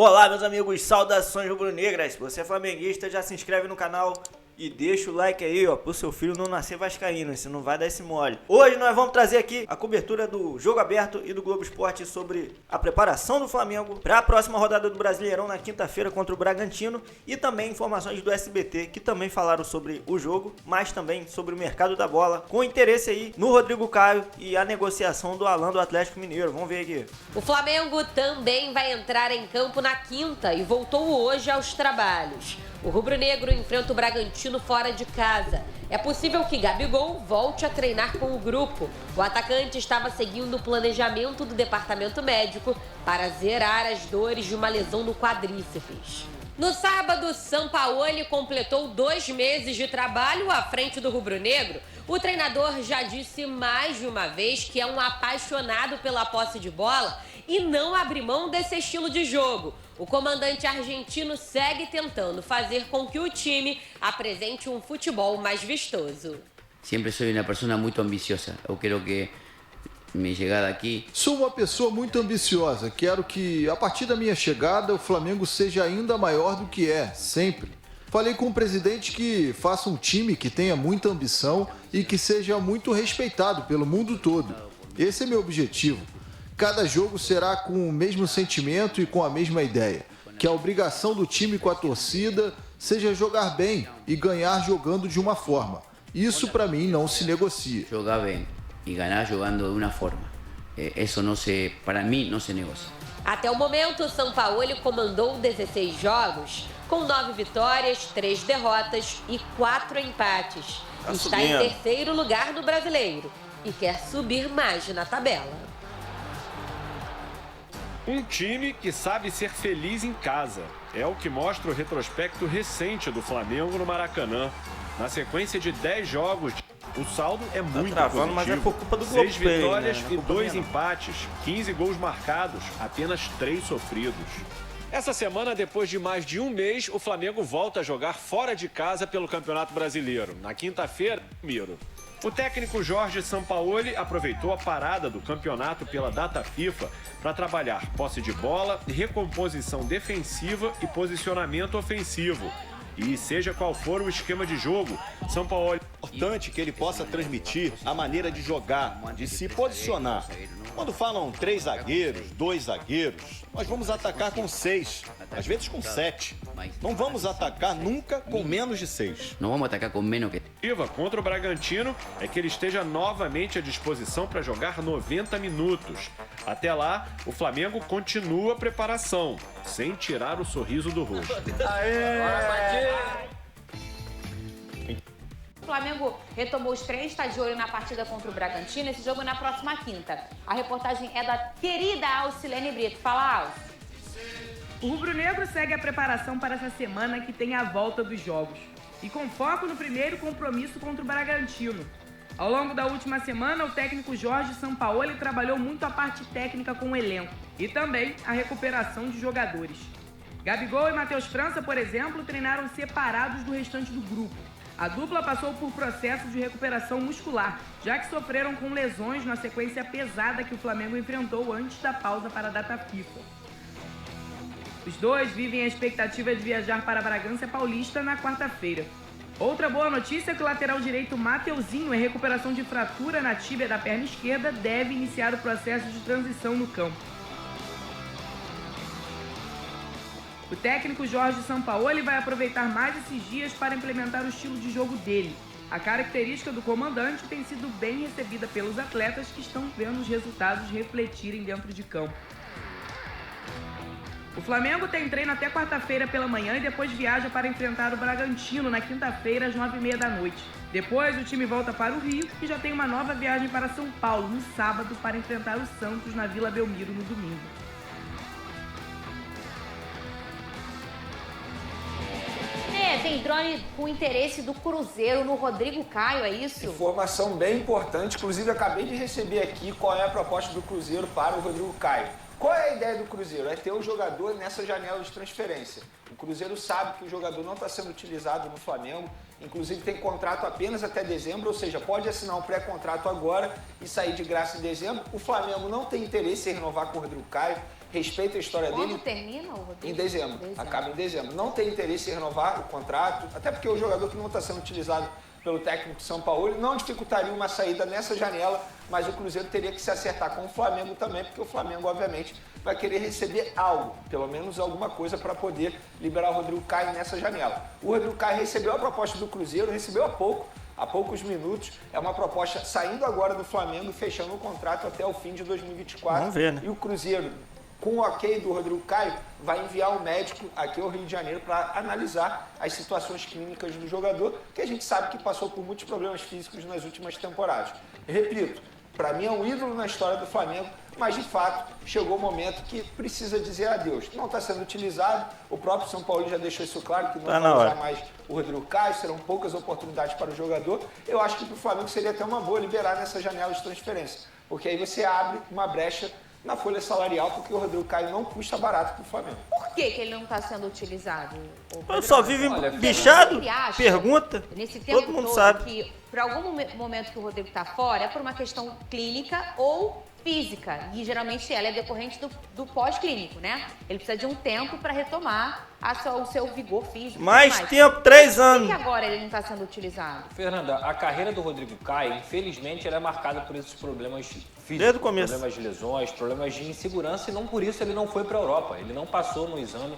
Olá, meus amigos, saudações rubro-negras. Se você é flamenguista, já se inscreve no canal e deixa o like aí, ó, pro seu filho não nascer vascaíno, você não vai dar esse mole. Hoje nós vamos trazer aqui a cobertura do Jogo Aberto e do Globo Esporte sobre a preparação do Flamengo para a próxima rodada do Brasileirão na quinta-feira contra o Bragantino e também informações do SBT que também falaram sobre o jogo, mas também sobre o mercado da bola, com interesse aí no Rodrigo Caio e a negociação do Alan do Atlético Mineiro. Vamos ver aqui. O Flamengo também vai entrar em campo na quinta e voltou hoje aos trabalhos. O rubro-negro enfrenta o Bragantino fora de casa. É possível que Gabigol volte a treinar com o grupo. O atacante estava seguindo o planejamento do departamento médico para zerar as dores de uma lesão no quadríceps. No sábado, Sampaoli completou 2 meses de trabalho à frente do rubro-negro. O treinador já disse mais de uma vez que é um apaixonado pela posse de bola e não abre mão desse estilo de jogo. O comandante argentino segue tentando fazer com que o time apresente um futebol mais vistoso. Sempre sou uma pessoa muito ambiciosa. Eu quero que minha chegada aqui... Sou uma pessoa muito ambiciosa. Quero que, a partir da minha chegada, o Flamengo seja ainda maior do que é, sempre. Falei com o presidente que faça um time que tenha muita ambição e que seja muito respeitado pelo mundo todo. Esse é meu objetivo. Cada jogo será com o mesmo sentimento e com a mesma ideia. Que a obrigação do time com a torcida seja jogar bem e ganhar jogando de uma forma. Isso para mim não se negocia. Jogar bem e ganhar jogando de uma forma. Isso não se, para mim não se negocia. Até o momento, o Sampaoli comandou 16 jogos, com 9 vitórias, 3 derrotas e 4 empates. Está em terceiro lugar no Brasileiro e quer subir mais na tabela. Um time que sabe ser feliz em casa. É o que mostra o retrospecto recente do Flamengo no Maracanã. Na sequência de 10 jogos, o saldo é muito positivo. Mas é por culpa do Globo 6 vitórias e 2 empates, 15 gols marcados, apenas 3 sofridos. Essa semana, depois de mais de um mês, o Flamengo volta a jogar fora de casa pelo Campeonato Brasileiro. Na quinta-feira, Miro. O técnico Jorge Sampaoli aproveitou a parada do campeonato pela data FIFA para trabalhar posse de bola, recomposição defensiva e posicionamento ofensivo. E seja qual for o esquema de jogo, Sampaoli... É importante que ele possa transmitir a maneira de jogar, de se posicionar. Quando falam 3 zagueiros, 2 zagueiros, nós vamos atacar com 6, às vezes com 7. Não vamos atacar nunca com menos de 6. Não vamos atacar com menos que... Contra o Bragantino é que ele esteja novamente à disposição para jogar 90 minutos. Até lá, o Flamengo continua a preparação, sem tirar o sorriso do rosto. O Flamengo retomou os treinos, está de olho na partida contra o Bragantino. Esse jogo é na próxima quinta. A reportagem é da querida Alcilene Brito. Fala, Alce. O rubro-negro segue a preparação para essa semana que tem a volta dos jogos. E com foco no primeiro compromisso contra o Bragantino. Ao longo da última semana, o técnico Jorge Sampaoli trabalhou muito a parte técnica com o elenco e também a recuperação de jogadores. Gabigol e Matheus França, por exemplo, treinaram separados do restante do grupo. A dupla passou por processo de recuperação muscular, já que sofreram com lesões na sequência pesada que o Flamengo enfrentou antes da pausa para a data FIFA. Os dois vivem a expectativa de viajar para Bragança Paulista na quarta-feira. Outra boa notícia é que o lateral direito Mateuzinho, em recuperação de fratura na tíbia da perna esquerda, deve iniciar o processo de transição no campo. O técnico Jorge Sampaoli vai aproveitar mais esses dias para implementar o estilo de jogo dele. A característica do comandante tem sido bem recebida pelos atletas que estão vendo os resultados refletirem dentro de campo. O Flamengo tem treino até quarta-feira pela manhã e depois viaja para enfrentar o Bragantino na quinta-feira às 9h30 da noite. Depois o time volta para o Rio e já tem uma nova viagem para São Paulo no sábado para enfrentar o Santos na Vila Belmiro no domingo. Tem drone com interesse do Cruzeiro no Rodrigo Caio, é isso? Informação bem importante, inclusive acabei de receber aqui qual é a proposta do Cruzeiro para o Rodrigo Caio. Qual é a ideia do Cruzeiro? É ter o jogador nessa janela de transferência. O Cruzeiro sabe que o jogador não está sendo utilizado no Flamengo, inclusive tem contrato apenas até dezembro, ou seja, pode assinar um pré-contrato agora e sair de graça em dezembro. O Flamengo não tem interesse em renovar com o Rodrigo Caio, respeita a história dele. Quando termina o Rodrigo? Em dezembro. Acaba em dezembro. Não tem interesse em renovar o contrato, até porque o jogador que não está sendo utilizado pelo técnico São Paulo não dificultaria uma saída nessa janela, mas o Cruzeiro teria que se acertar com o Flamengo também, porque o Flamengo, obviamente, vai querer receber algo, pelo menos alguma coisa para poder liberar o Rodrigo Caio nessa janela. O Rodrigo Caio recebeu a proposta do Cruzeiro, recebeu há poucos minutos, é uma proposta saindo agora do Flamengo e fechando o contrato até o fim de 2024. Vamos ver, né? E o Cruzeiro, com o ok do Rodrigo Caio, vai enviar um médico aqui ao Rio de Janeiro para analisar as situações clínicas do jogador, que a gente sabe que passou por muitos problemas físicos nas últimas temporadas. Repito, para mim é um ídolo na história do Flamengo, mas de fato chegou o momento que precisa dizer adeus. Não está sendo utilizado, o próprio São Paulo já deixou isso claro, que não vai usar mais o Rodrigo Caio, serão poucas oportunidades para o jogador. Eu acho que para o Flamengo seria até uma boa liberar nessa janela de transferência, porque aí você abre uma brecha na folha salarial, porque o Rodrigo Caio não custa barato para o Flamengo. Por que ele não está sendo utilizado? Eu só vive bichado, pergunta, nesse tempo todo mundo todo, sabe. Que por algum momento que o Rodrigo está fora, é por uma questão clínica ou física, e geralmente ela é decorrente do pós-clínico, né? Ele precisa de um tempo para retomar o seu vigor físico. Mais tempo, 3 anos. Por que agora ele não está sendo utilizado? Fernanda, a carreira do Rodrigo Caio, infelizmente, ela é marcada por esses problemas físicos. Desde o começo. Problemas de lesões, problemas de insegurança, e não por isso ele não foi para a Europa. Ele não passou no exame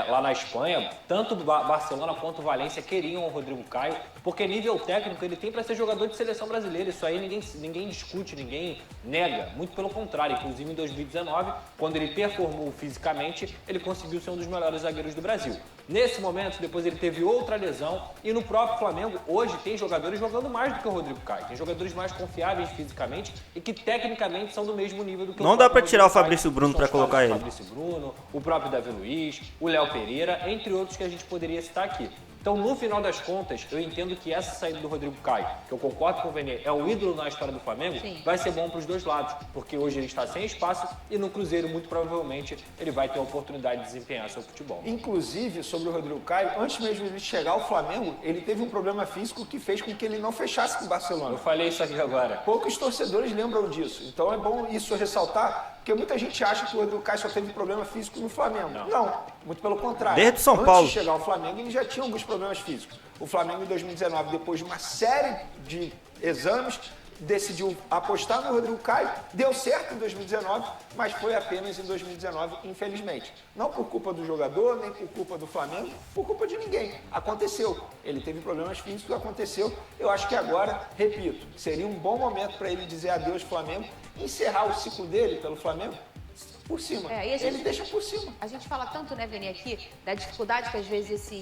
lá na Espanha. Tanto Barcelona quanto Valência queriam o Rodrigo Caio, porque nível técnico ele tem para ser jogador de seleção brasileira. Isso aí ninguém discute, ninguém nega. Muito pelo contrário. Inclusive em 2019, quando ele performou fisicamente, ele conseguiu ser um dos melhores zagueiros do Brasil. Nesse momento, depois ele teve outra lesão, e no próprio Flamengo, hoje tem jogadores jogando mais do que o Rodrigo Caio. Tem jogadores mais confiáveis fisicamente e que tecnicamente são do mesmo nível do que Não dá pra tirar o Fabrício Bruno pra colocar ele. O Fabrício Bruno, o próprio Davi Luiz, o Léo Pereira, entre outros que a gente poderia citar aqui. Então, no final das contas, eu entendo que essa saída do Rodrigo Caio, que eu concordo com o Vene, é um ídolo na história do Flamengo, Sim. vai ser bom para os dois lados, porque hoje ele está sem espaço e no Cruzeiro, muito provavelmente, ele vai ter a oportunidade de desempenhar seu futebol. Inclusive, sobre o Rodrigo Caio, antes mesmo de chegar ao Flamengo, ele teve um problema físico que fez com que ele não fechasse com o Barcelona. Eu falei isso aqui agora. Poucos torcedores lembram disso, então é bom isso ressaltar, porque muita gente acha que o Rodrigo Caio só teve problema físico no Flamengo. Não, muito pelo contrário. Desde São Paulo. Antes de chegar ao Flamengo, ele já tinha alguns problemas físicos. O Flamengo, em 2019, depois de uma série de exames, decidiu apostar no Rodrigo Caio. Deu certo em 2019, mas foi apenas em 2019, infelizmente. Não por culpa do jogador, nem por culpa do Flamengo, por culpa de ninguém. Aconteceu. Ele teve problemas físicos, aconteceu. Eu acho que agora, repito, seria um bom momento para ele dizer adeus ao Flamengo, encerrar o ciclo dele pelo Flamengo por cima. Ele deixa por cima. A gente fala tanto, né, Veni, aqui, da dificuldade que às vezes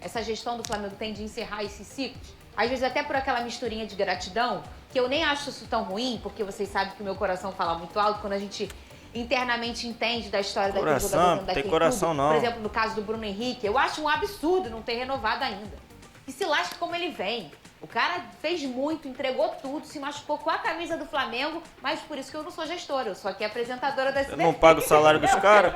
essa gestão do Flamengo tem de encerrar esses ciclos. Às vezes até por aquela misturinha de gratidão, que eu nem acho isso tão ruim, porque vocês sabem que o meu coração fala muito alto quando a gente internamente entende da história daquele jogador dentro daquele coração clube. não. Por exemplo, no caso do Bruno Henrique, eu acho um absurdo não ter renovado ainda. E se lasca como ele vem. O cara fez muito, entregou tudo, se machucou com a camisa do Flamengo, mas por isso que eu não sou gestora, eu sou aqui apresentadora da SBT. Eu não pago o salário dos caras.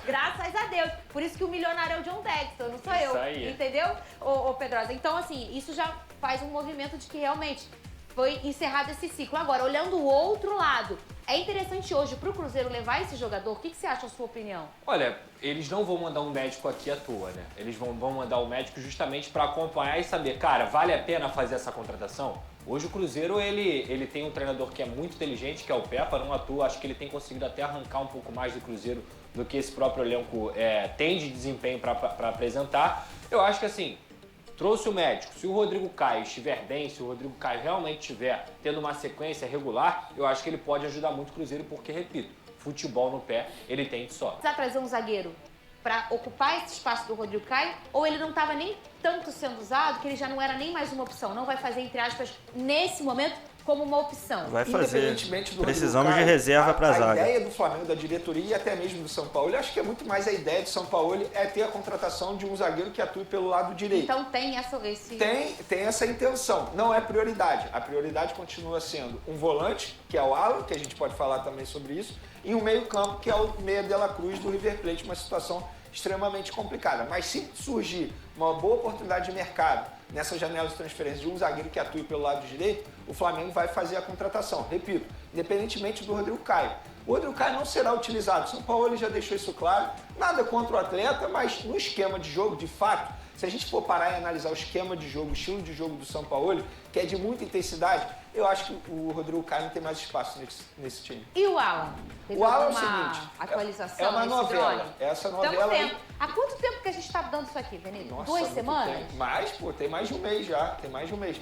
Graças a Deus. Por isso que o milionário é o John Textor, não sou eu. Isso aí. Entendeu, ô Pedrosa? Então, assim, isso já faz um movimento de que realmente foi encerrado esse ciclo. Agora, olhando o outro lado, é interessante hoje pro Cruzeiro levar esse jogador? O que você acha, a sua opinião? Olha, eles não vão mandar um médico aqui à toa, né? Eles vão mandar um médico justamente para acompanhar e saber, cara, vale a pena fazer essa contratação? Hoje o Cruzeiro, ele tem um treinador que é muito inteligente, que é o Pepa, não à toa, acho que ele tem conseguido até arrancar um pouco mais do Cruzeiro do que esse próprio elenco tem de desempenho para apresentar. Eu acho que assim, trouxe o médico, se o Rodrigo Caio estiver bem, se o Rodrigo Caio realmente estiver tendo uma sequência regular, eu acho que ele pode ajudar muito o Cruzeiro, porque, repito, futebol no pé, ele tem de sobra. Precisa trazer um zagueiro para ocupar esse espaço do Rodrigo Caio, ou ele não estava nem tanto sendo usado, que ele já não era nem mais uma opção, não vai fazer, entre aspas, nesse momento, como uma opção. Vai fazer. Independentemente do Precisamos Rodrigo de reserva para a A zaga. ideia do Flamengo, da diretoria e até mesmo do São Paulo, eu acho que é muito mais a ideia do São Paulo é ter a contratação de um zagueiro que atue pelo lado direito. Então tem Tem essa intenção, não é prioridade. A prioridade continua sendo um volante, que é o Alan, que a gente pode falar também sobre isso, e um meio-campo, que é o Meia de la Cruz do River Plate, uma situação extremamente complicada. Mas se surgir uma boa oportunidade de mercado nessa janela de transferência de um zagueiro que atue pelo lado direito, o Flamengo vai fazer a contratação. Repito, independentemente do Rodrigo Caio. O Rodrigo Caio não será utilizado. São Paulo já deixou isso claro. Nada contra o atleta, mas no esquema de jogo, de fato, se a gente for parar e analisar o esquema de jogo, o estilo de jogo do São Paulo, que é de muita intensidade, eu acho que o Rodrigo Caio não tem mais espaço nesse time. E o Alan? Teve O Alan é o alguma seguinte, atualização é uma nesse novela. drone? Essa novela aí... Há quanto tempo que a gente tá dando isso aqui, Veneno? Nossa, 2 muito semanas? tempo. Mais, pô, tem mais de um mês já,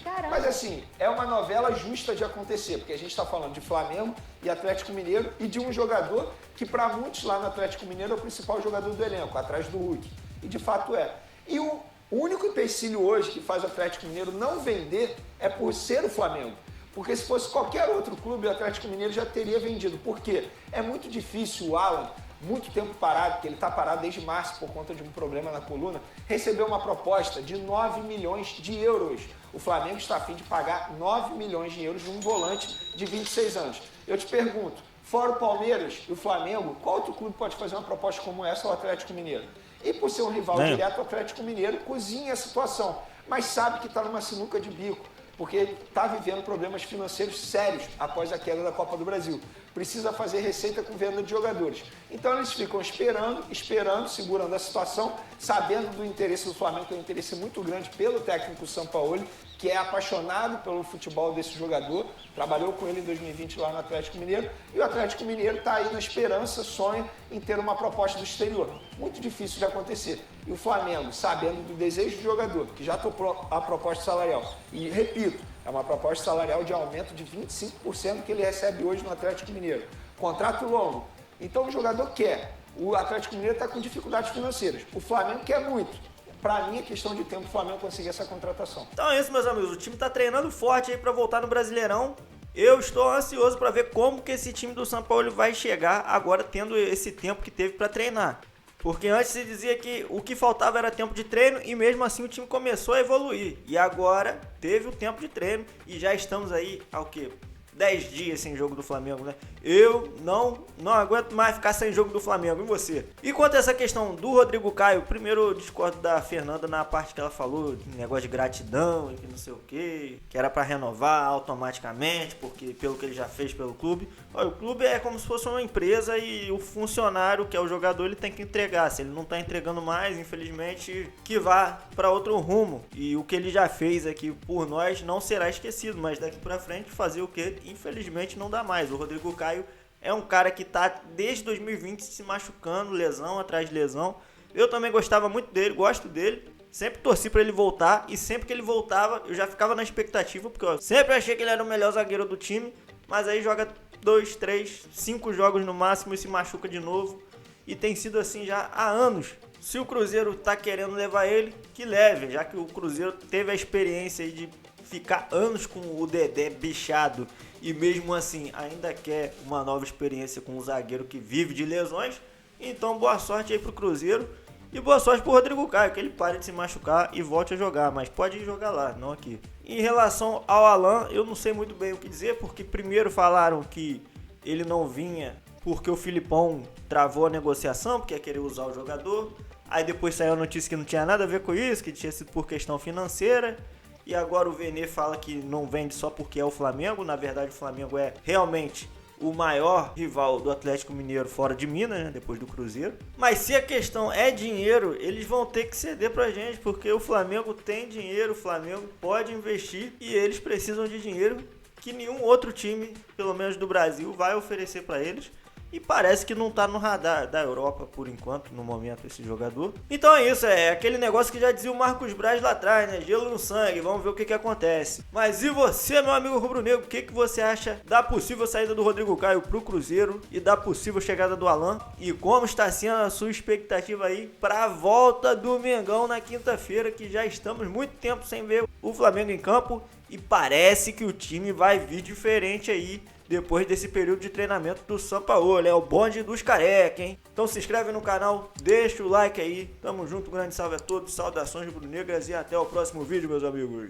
Caramba. Mas assim, é uma novela justa de acontecer, porque a gente está falando de Flamengo e Atlético Mineiro e de um jogador que para muitos lá no Atlético Mineiro é o principal jogador do elenco, atrás do Hulk. E de fato é. E o único empecilho hoje que faz o Atlético Mineiro não vender é por ser o Flamengo. Porque se fosse qualquer outro clube, o Atlético Mineiro já teria vendido. Por quê? É muito difícil o Alan, muito tempo parado, porque ele está parado desde março por conta de um problema na coluna, recebeu uma proposta de 9 milhões de euros. O Flamengo está a fim de pagar 9 milhões de euros de um volante de 26 anos. Eu te pergunto, fora o Palmeiras e o Flamengo, qual outro clube pode fazer uma proposta como essa ao Atlético Mineiro? E por ser um rival direto, o Atlético Mineiro cozinha a situação, mas sabe que está numa sinuca de bico, porque ele está vivendo problemas financeiros sérios após a queda da Copa do Brasil. Precisa fazer receita com venda de jogadores. Então eles ficam esperando, segurando a situação, sabendo do interesse do Flamengo, que é um interesse muito grande pelo técnico Sampaoli, que é apaixonado pelo futebol desse jogador, trabalhou com ele em 2020 lá no Atlético Mineiro, e o Atlético Mineiro está aí na esperança, sonha em ter uma proposta do exterior. Muito difícil de acontecer. E o Flamengo, sabendo do desejo do jogador, que já topou a proposta salarial, e repito, é uma proposta salarial de aumento de 25% que ele recebe hoje no Atlético Mineiro. Contrato longo. Então o jogador quer. O Atlético Mineiro está com dificuldades financeiras. O Flamengo quer muito. Para mim é questão de tempo o Flamengo conseguir essa contratação. Então é isso, meus amigos. O time tá treinando forte aí para voltar no Brasileirão. Eu estou ansioso para ver como que esse time do São Paulo vai chegar agora tendo esse tempo que teve para treinar. Porque antes se dizia que o que faltava era tempo de treino e mesmo assim o time começou a evoluir. E agora teve o tempo de treino e já estamos aí ao quê? 10 dias sem jogo do Flamengo, né? Eu não aguento mais ficar sem jogo do Flamengo, e você? E quanto a essa questão do Rodrigo Caio, primeiro eu discordo da Fernanda na parte que ela falou de negócio de gratidão e que não sei o que era pra renovar automaticamente, porque pelo que ele já fez pelo clube. Olha, o clube é como se fosse uma empresa e o funcionário, que é o jogador, ele tem que entregar. Se ele não tá entregando mais, infelizmente, que vá pra outro rumo. E o que ele já fez aqui por nós não será esquecido, mas daqui pra frente fazer o que infelizmente não dá mais. O Rodrigo Caio é um cara que tá desde 2020 se machucando, lesão atrás de lesão. Eu também gostava muito dele, gosto dele. Sempre torci pra ele voltar e sempre que ele voltava eu já ficava na expectativa, porque eu sempre achei que ele era o melhor zagueiro do time, mas aí joga 2, 3, 5 jogos no máximo e se machuca de novo. E tem sido assim já há anos. Se o Cruzeiro tá querendo levar ele, que leve, já que o Cruzeiro teve a experiência aí de ficar anos com o Dedé bichado e mesmo assim ainda quer uma nova experiência com um zagueiro que vive de lesões. Então boa sorte aí pro Cruzeiro e boa sorte pro Rodrigo Caio, que ele pare de se machucar e volte a jogar, mas pode jogar lá, não aqui. Em relação ao Alan, eu não sei muito bem o que dizer, porque primeiro falaram que ele não vinha porque o Filipão travou a negociação, porque ia querer usar o jogador. Aí depois saiu a notícia que não tinha nada a ver com isso, que tinha sido por questão financeira. E agora o Vene fala que não vende só porque é o Flamengo. Na verdade, o Flamengo é realmente o maior rival do Atlético Mineiro fora de Minas, né? Depois do Cruzeiro. Mas se a questão é dinheiro, eles vão ter que ceder pra gente, porque o Flamengo tem dinheiro, o Flamengo pode investir e eles precisam de dinheiro que nenhum outro time, pelo menos do Brasil, vai oferecer pra eles. E parece que não tá no radar da Europa por enquanto, no momento, esse jogador. Então é isso, é aquele negócio que já dizia o Marcos Braz lá atrás, né? Gelo no sangue, vamos ver o que acontece. Mas e você, meu amigo rubro-negro, o que você acha da possível saída do Rodrigo Caio pro Cruzeiro e da possível chegada do Alan? E como está sendo a sua expectativa aí pra volta do Mengão na quinta-feira, que já estamos muito tempo sem ver o Flamengo em campo e parece que o time vai vir diferente aí depois desse período de treinamento do Sampaoli, é o bonde dos careca, hein? Então se inscreve no canal, deixa o like aí, tamo junto, grande salve a todos, saudações rubro-negras e até o próximo vídeo, meus amigos.